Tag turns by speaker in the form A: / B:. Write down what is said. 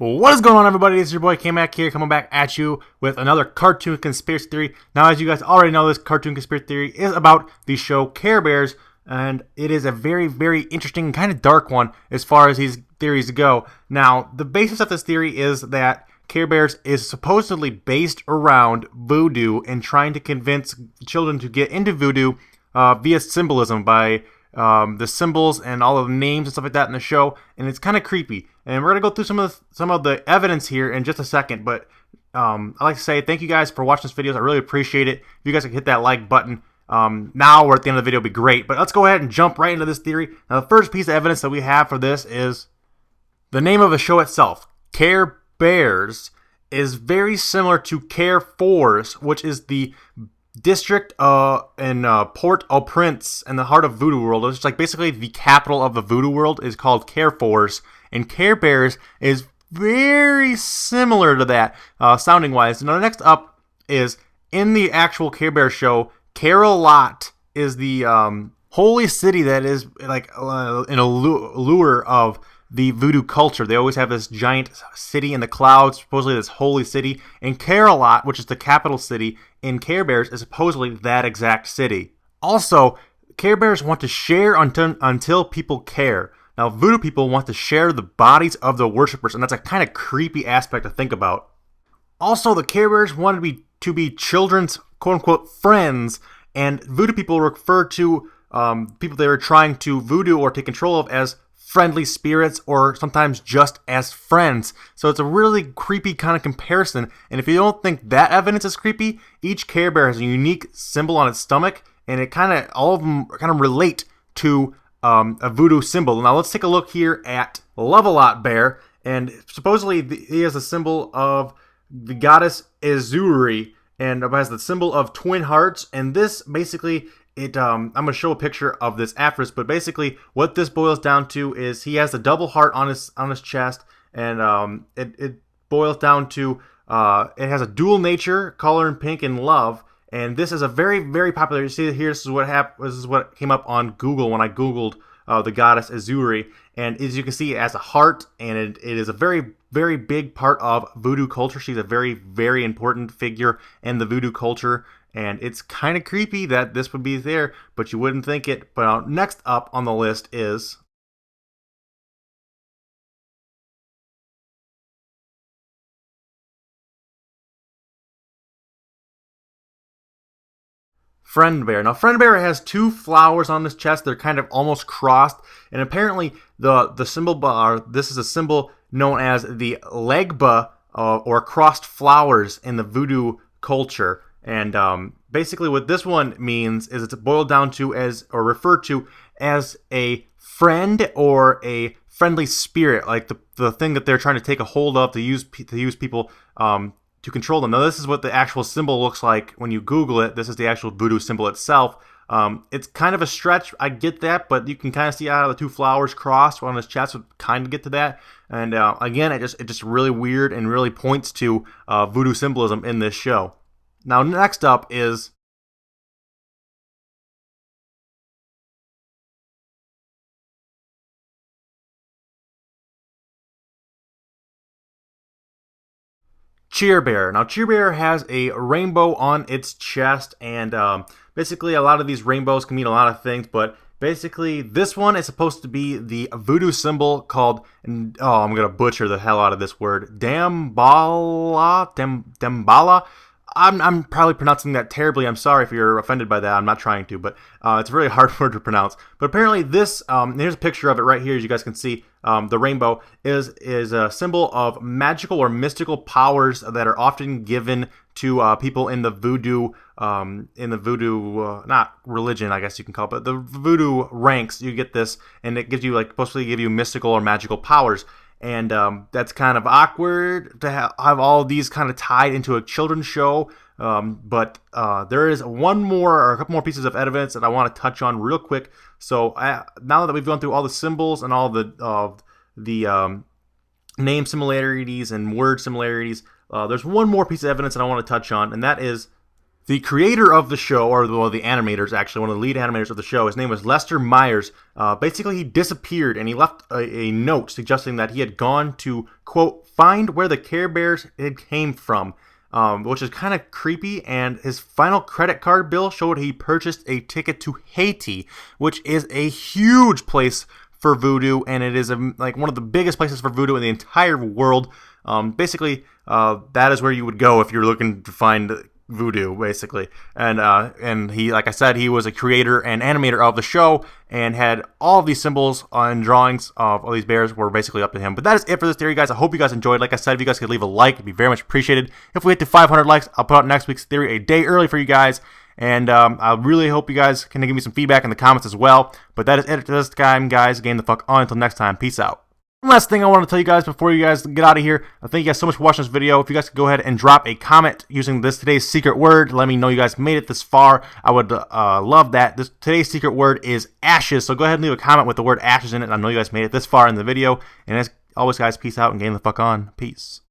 A: What is going on, everybody? It's your boy K-Mac here, coming back at you with another cartoon conspiracy theory. Now, as you guys already know, this cartoon conspiracy theory is about the show Care Bears, and it is a very, very interesting, kind of dark one as far as these theories go. Now, the basis of this theory is that Care Bears is supposedly based around voodoo and trying to convince children to get into voodoo via symbolism by the symbols and all of the names and stuff like that in the show, and it's kind of creepy. And we're gonna go through some of the evidence here in just a second. But I'd like to say thank you guys for watching this video. I really appreciate it. If you guys could hit that like button now or at the end of the video, would be great. But let's go ahead and jump right into this theory. Now, the first piece of evidence that we have for this is the name of the show itself. Care Bears is very similar to Care Force, which is the district in Port-au-Prince in the heart of voodoo world. It's like basically the capital of the voodoo world is called Care Force, and Care Bears is very similar to that sounding wise. Now, next up is in the actual Care Bears show, Care-a-Lot is the holy city that is like an allure of the voodoo culture. They always have this giant city in the clouds, supposedly this holy city. And Care-a-Lot, which is the capital city in Care Bears, is supposedly that exact city. Also, Care Bears want to share until people care. Now, voodoo people want to share the bodies of the worshippers, and that's a kind of creepy aspect to think about. Also, the Care Bears wanted to be children's quote-unquote friends, and voodoo people refer to people they were trying to voodoo or take control of as friendly spirits, or sometimes just as friends. So it's a really creepy kind of comparison. And if you don't think that evidence is creepy, each Care Bear has a unique symbol on its stomach, and it all of them kind of relate to a voodoo symbol. Now let's take a look here at Love-A-Lot Bear, and supposedly he has a symbol of the goddess Izuri, and it has the symbol of twin hearts. And this basically, I'm going to show a picture of this after this, but basically what this boils down to is he has a double heart on his chest, and it boils down to it has a dual nature, color in pink and love. And this is a very, very popular. You see here, this is what came up on Google when I googled the goddess Izuri, and as you can see, it has a heart, and it is a very, very big part of voodoo culture. She's a very, very important figure in the voodoo culture. And it's kind of creepy that this would be there, but you wouldn't think it. But next up on the list is Friend Bear. Now, Friend Bear has two flowers on his chest. They're kind of almost crossed. And apparently, the symbol this is a symbol known as the Legba, or crossed flowers in the voodoo culture. And basically what this one means is it's boiled down to as, or referred to as, a friend or a friendly spirit, like the thing that they're trying to take a hold of to use people to control them. Now, this is what the actual symbol looks like when you Google it. This is the actual voodoo symbol itself. It's kind of a stretch, I get that, but you can kind of see out of the two flowers crossed on his chest would kind of get to that. And again, it just really weird and really points to voodoo symbolism in this show. Now, next up is Cheer Bear. Now, Cheer Bear has a rainbow on its chest, and basically a lot of these rainbows can mean a lot of things, but basically this one is supposed to be the voodoo symbol called, I'm going to butcher the hell out of this word, Dambala. I'm probably pronouncing that terribly. I'm sorry if you're offended by that. I'm not trying to, but it's a really hard word to pronounce. But apparently this, here's a picture of it right here, as you guys can see. The rainbow is a symbol of magical or mystical powers that are often given to people in the voodoo, not religion, I guess you can call it, but the voodoo ranks. You get this, and it gives you, like, supposed to give you mystical or magical powers. And that's kind of awkward to have all of these kind of tied into a children's show. But there is one more, or a couple more pieces of evidence that I want to touch on real quick. So now that we've gone through all the symbols and all the name similarities and word similarities, there's one more piece of evidence that I want to touch on, and that is The creator of the show, or one of the animators, actually, one of the lead animators of the show, his name was Lester Myers. Basically, he disappeared, and he left a note suggesting that he had gone to, quote, find where the Care Bears had came from, which is kind of creepy. And his final credit card bill showed he purchased a ticket to Haiti, which is a huge place for VooDoo, and it is like one of the biggest places for VooDoo in the entire world. Basically, that is where you would go if you're looking to find VooDoo, basically. And he, like I said, he was a creator and animator of the show, and had all of these symbols and drawings of all these bears were basically up to him. But that is it for this theory, guys. I hope you guys enjoyed. Like I said, if you guys could leave a like, it'd be very much appreciated. If we hit to 500 likes, I'll put out next week's theory a day early for you guys. And I really hope you guys can give me some feedback in the comments as well. But that is it for this time, guys. Game the fuck on. Until next time, peace out. One last thing I want to tell you guys before you guys get out of here. I thank you guys so much for watching this video. If you guys could go ahead and drop a comment using today's secret word, let me know you guys made it this far. I would love that. Today's secret word is ashes. So go ahead and leave a comment with the word ashes in it. I know you guys made it this far in the video. And as always, guys, peace out and game the fuck on. Peace.